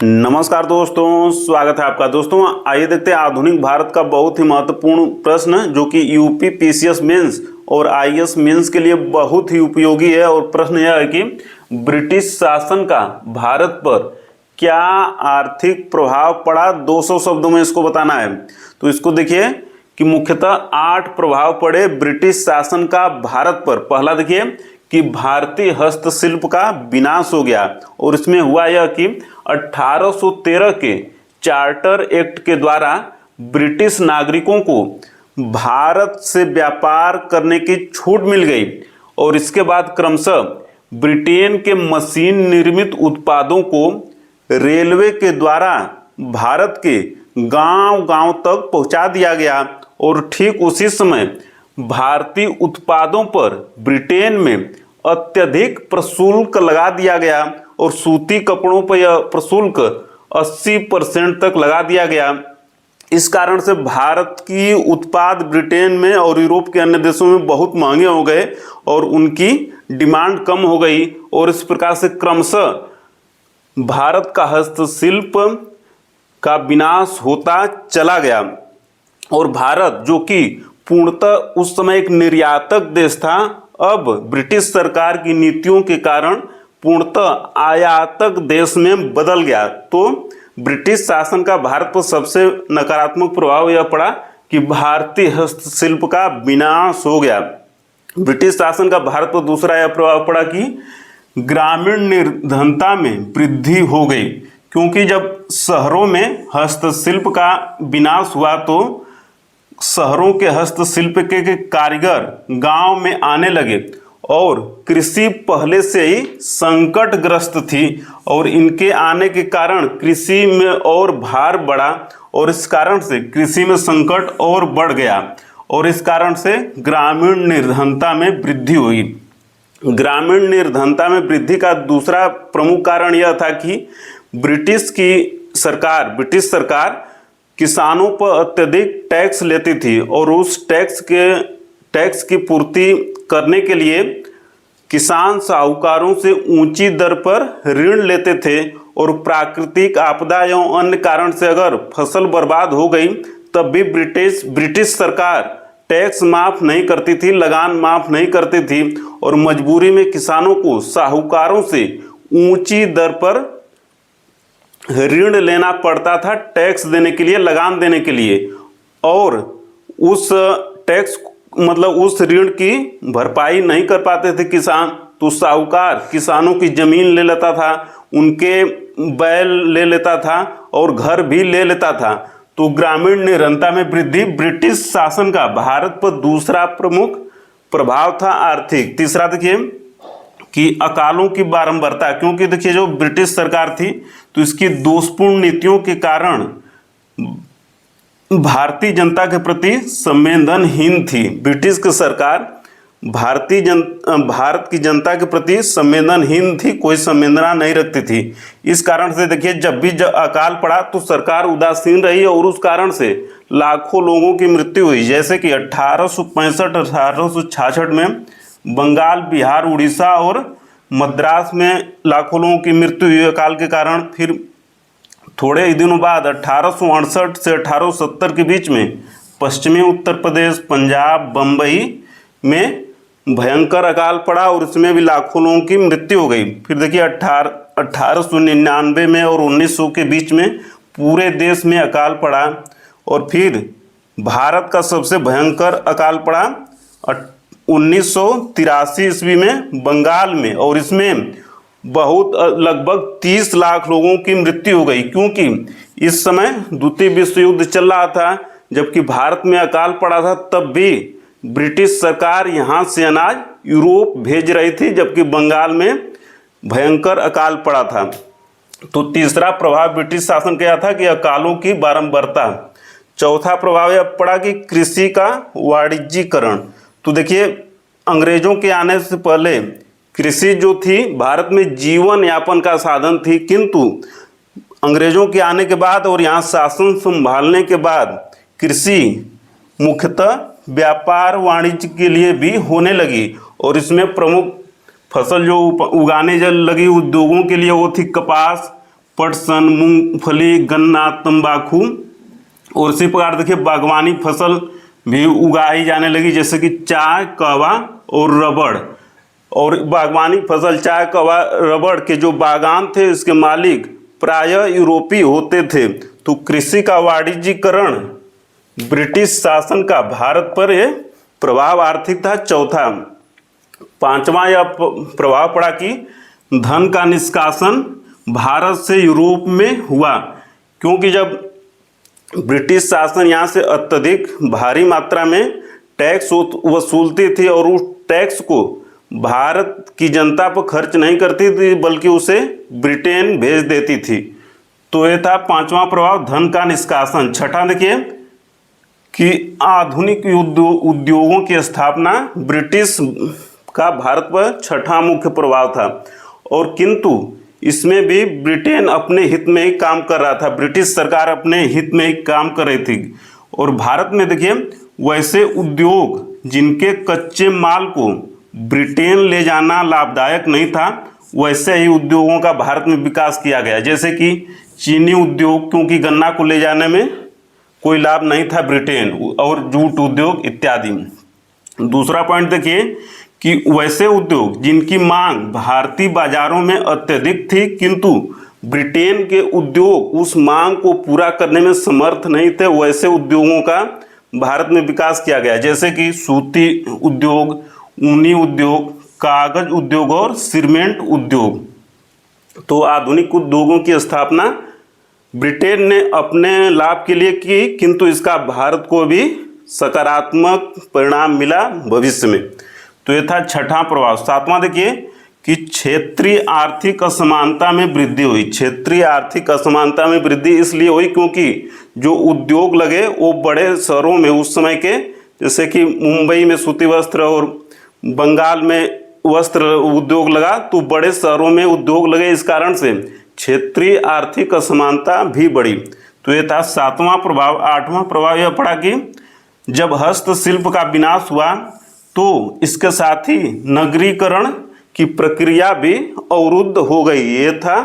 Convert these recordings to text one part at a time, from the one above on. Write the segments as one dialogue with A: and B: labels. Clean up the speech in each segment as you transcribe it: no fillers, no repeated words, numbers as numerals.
A: नमस्कार दोस्तों, स्वागत है आपका। दोस्तों आइए देखते हैं आधुनिक भारत का बहुत ही महत्वपूर्ण प्रश्न जो कि यूपी पीसीएस मेंस और आईएएस मेंस के लिए बहुत ही उपयोगी है। और प्रश्न यह है कि ब्रिटिश शासन का भारत पर क्या आर्थिक प्रभाव पड़ा। 200 शब्दों में इसको बताना है। तो इसको देखिए कि मुख्यतः 8 प्रभाव पड़े ब्रिटिश शासन का भारत पर। पहला देखिए कि भारतीय हस्तशिल्प का विनाश हो गया। और इसमें हुआ यह कि 1813 के चार्टर एक्ट के द्वारा ब्रिटिश नागरिकों को भारत से व्यापार करने की छूट मिल गई। और इसके बाद क्रमशः ब्रिटेन के मशीन निर्मित उत्पादों को रेलवे के द्वारा भारत के गांव-गांव तक पहुंचा दिया गया। और ठीक उसी समय भारतीय उत्पादों पर ब्रिटेन में अत्यधिक प्रशुल्क लगा दिया गया। और सूती कपड़ों पर यह प्रशुल्क 80% तक लगा दिया गया। इस कारण से भारत की उत्पाद ब्रिटेन में और यूरोप के अन्य देशों में बहुत महंगे हो गए और उनकी डिमांड कम हो गई। और इस प्रकार से क्रमशः भारत का हस्तशिल्प का विनाश होता चला गया। और भारत जो कि पूर्णतः उस समय एक निर्यातक देश था, अब ब्रिटिश सरकार की नीतियों के कारण पूर्णतः आयातक देश में बदल गया। तो ब्रिटिश शासन का भारत पर सबसे नकारात्मक प्रभाव यह पड़ा कि भारतीय हस्तशिल्प का विनाश हो गया। ब्रिटिश शासन का भारत पर दूसरा यह प्रभाव पड़ा कि ग्रामीण निर्धनता में वृद्धि हो गई। क्योंकि जब शहरों में हस्तशिल्प का विनाश हुआ तो शहरों के हस्तशिल्प के कारीगर गांव में आने लगे। और कृषि पहले से ही संकटग्रस्त थी और इनके आने के कारण कृषि में और भार बढ़ा। और इस कारण से कृषि में संकट और बढ़ गया। और इस कारण से ग्रामीण निर्धनता में वृद्धि हुई। ग्रामीण निर्धनता में वृद्धि का दूसरा प्रमुख कारण यह था कि ब्रिटिश सरकार किसानों पर अत्यधिक टैक्स लेती थी। और उस टैक्स की पूर्ति करने के लिए किसान साहूकारों से ऊंची दर पर ऋण लेते थे। और प्राकृतिक आपदा एवं अन्य कारण से अगर फसल बर्बाद हो गई तब भी ब्रिटिश सरकार टैक्स माफ नहीं करती थी, लगान माफ नहीं करती थी। और मजबूरी में किसानों को साहूकारों से ऊंची दर पर ऋण लेना पड़ता था टैक्स देने के लिए, लगान देने के लिए। और उस टैक्स उस ऋण की भरपाई नहीं कर पाते थे किसान, तो साहूकार किसानों की जमीन ले लेता था, उनके बैल ले लेता था और घर भी ले लेता था। तो ग्रामीण निर्धनता में वृद्धि ब्रिटिश शासन का भारत पर दूसरा प्रमुख प्रभाव था आर्थिक। तीसरा देखिए कि अकालों की बारंबारता। क्योंकि देखिए जो ब्रिटिश सरकार थी तो इसकी दोषपूर्ण नीतियों के कारण भारतीय जनता के प्रति संवेदनहीन थी। ब्रिटिश की सरकार भारत की जनता के प्रति संवेदनहीन थी, कोई संवेदना नहीं रखती थी। इस कारण से देखिए जब भी अकाल पड़ा तो सरकार उदासीन रही और उस कारण से लाखों लोगों की मृत्यु हुई। जैसे कि 1865-1866 में बंगाल, बिहार, उड़ीसा और मद्रास में लाखों लोगों की मृत्यु हुई अकाल के कारण। फिर थोड़े ही दिनों बाद 1868 से 1870 के बीच में पश्चिमी उत्तर प्रदेश, पंजाब, बम्बई में भयंकर अकाल पड़ा और इसमें भी लाखों लोगों की मृत्यु हो गई। फिर देखिए 1899 में और 1900 के बीच में पूरे देश में अकाल पड़ा। और फिर भारत का सबसे भयंकर अकाल पड़ा 1983 ईस्वी में बंगाल में। और इसमें लगभग 30 लाख लोगों की मृत्यु हो गई। क्योंकि इस समय द्वितीय विश्व युद्ध चल रहा था, जबकि भारत में अकाल पड़ा था तब भी ब्रिटिश सरकार यहाँ से अनाज यूरोप भेज रही थी, जबकि बंगाल में भयंकर अकाल पड़ा था। तो तीसरा प्रभाव ब्रिटिश शासन का था कि अकालों की बारंबारता। चौथा प्रभाव यह पड़ा कि कृषि का वाणिज्यीकरण। तो देखिए अंग्रेजों के आने से पहले कृषि जो थी भारत में जीवन यापन का साधन थी, किंतु अंग्रेजों के आने के बाद और यहाँ शासन संभालने के बाद कृषि मुख्यतः व्यापार वाणिज्य के लिए भी होने लगी। और इसमें प्रमुख फसल जो उगाने लगी उद्योगों के लिए वो थी कपास, पटसन, मूंगफली, गन्ना, तंबाकू। और इसी प्रकार देखिए बागवानी फसल भी उगाई जाने लगी, जैसे कि चाय, कहवा और रबड़। और बागवानी फसल चाय, कहवा, रबड़ के जो बागान थे इसके मालिक प्रायः यूरोपीय होते थे। तो कृषि का वाणिज्यीकरण, ब्रिटिश शासन का भारत पर यह प्रभाव आर्थिक था। चौथा, पांचवा यह प्रभाव पड़ा कि धन का निष्कासन भारत से यूरोप में हुआ, क्योंकि जब ब्रिटिश शासन यहाँ से अत्यधिक भारी मात्रा में टैक्स वसूलती थी और उस टैक्स को भारत की जनता पर खर्च नहीं करती थी बल्कि उसे ब्रिटेन भेज देती थी। तो ये था पांचवा प्रभाव, धन का निष्कासन। छठा देखिए कि आधुनिक उद्योगों की स्थापना, ब्रिटिश का भारत पर छठा मुख्य प्रभाव था। और किंतु इसमें भी ब्रिटेन अपने हित में ही काम कर रहा था, ब्रिटिश सरकार अपने हित में ही काम कर रही थी। और भारत में देखिए वैसे उद्योग जिनके कच्चे माल को ब्रिटेन ले जाना लाभदायक नहीं था, वैसे ही उद्योगों का भारत में विकास किया गया, जैसे कि चीनी उद्योग, क्योंकि गन्ना को ले जाने में कोई लाभ नहीं था ब्रिटेन, और जूट उद्योग इत्यादि। दूसरा पॉइंट देखिए कि वैसे उद्योग जिनकी मांग भारतीय बाजारों में अत्यधिक थी, किंतु ब्रिटेन के उद्योग उस मांग को पूरा करने में समर्थ नहीं थे, वैसे उद्योगों का भारत में विकास किया गया, जैसे कि सूती उद्योग, ऊनी उद्योग, कागज उद्योग और सीमेंट उद्योग। तो आधुनिक उद्योगों की स्थापना ब्रिटेन ने अपने लाभ के लिए की, किंतु इसका भारत को भी सकारात्मक परिणाम मिला भविष्य में। तो यह था छठा प्रभाव। सातवां देखिए कि क्षेत्रीय आर्थिक असमानता में वृद्धि हुई। क्षेत्रीय आर्थिक असमानता में वृद्धि इसलिए हुई क्योंकि जो उद्योग लगे वो बड़े शहरों में उस समय के, जैसे कि मुंबई में सूती वस्त्र और बंगाल में वस्त्र उद्योग लगा, तो बड़े शहरों में उद्योग लगे, इस कारण से क्षेत्रीय आर्थिक असमानता भी बढ़ी। तो यह था सातवां प्रभाव। आठवां प्रभाव यह पड़ा कि जब हस्तशिल्प का विनाश हुआ तो इसके साथ ही नगरीकरण की प्रक्रिया भी अवरुद्ध हो गई। ये था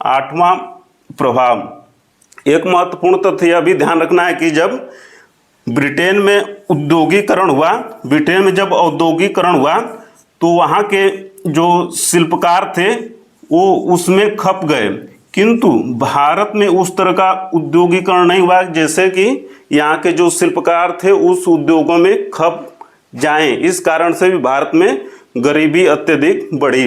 A: आठवां प्रभाव। एक महत्वपूर्ण तथ्य यह भी ध्यान रखना है कि जब ब्रिटेन में औद्योगिकरण हुआ, ब्रिटेन में जब औद्योगिकरण हुआ तो वहाँ के जो शिल्पकार थे वो उसमें खप गए, किंतु भारत में उस तरह का औद्योगिकरण नहीं हुआ जैसे कि यहाँ के जो शिल्पकार थे उस उद्योगों में खप जाएं। इस कारण से भी भारत में गरीबी अत्यधिक बढ़ी।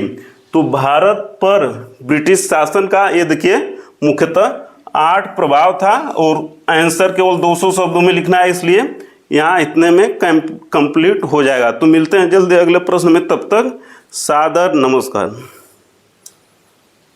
A: तो भारत पर ब्रिटिश शासन का ये देखिए मुख्यतः 8 प्रभाव था, और आंसर केवल 200 शब्दों में लिखना है, इसलिए यहाँ इतने में कंप्लीट हो जाएगा। तो मिलते हैं जल्दी अगले प्रश्न में, तब तक सादर नमस्कार।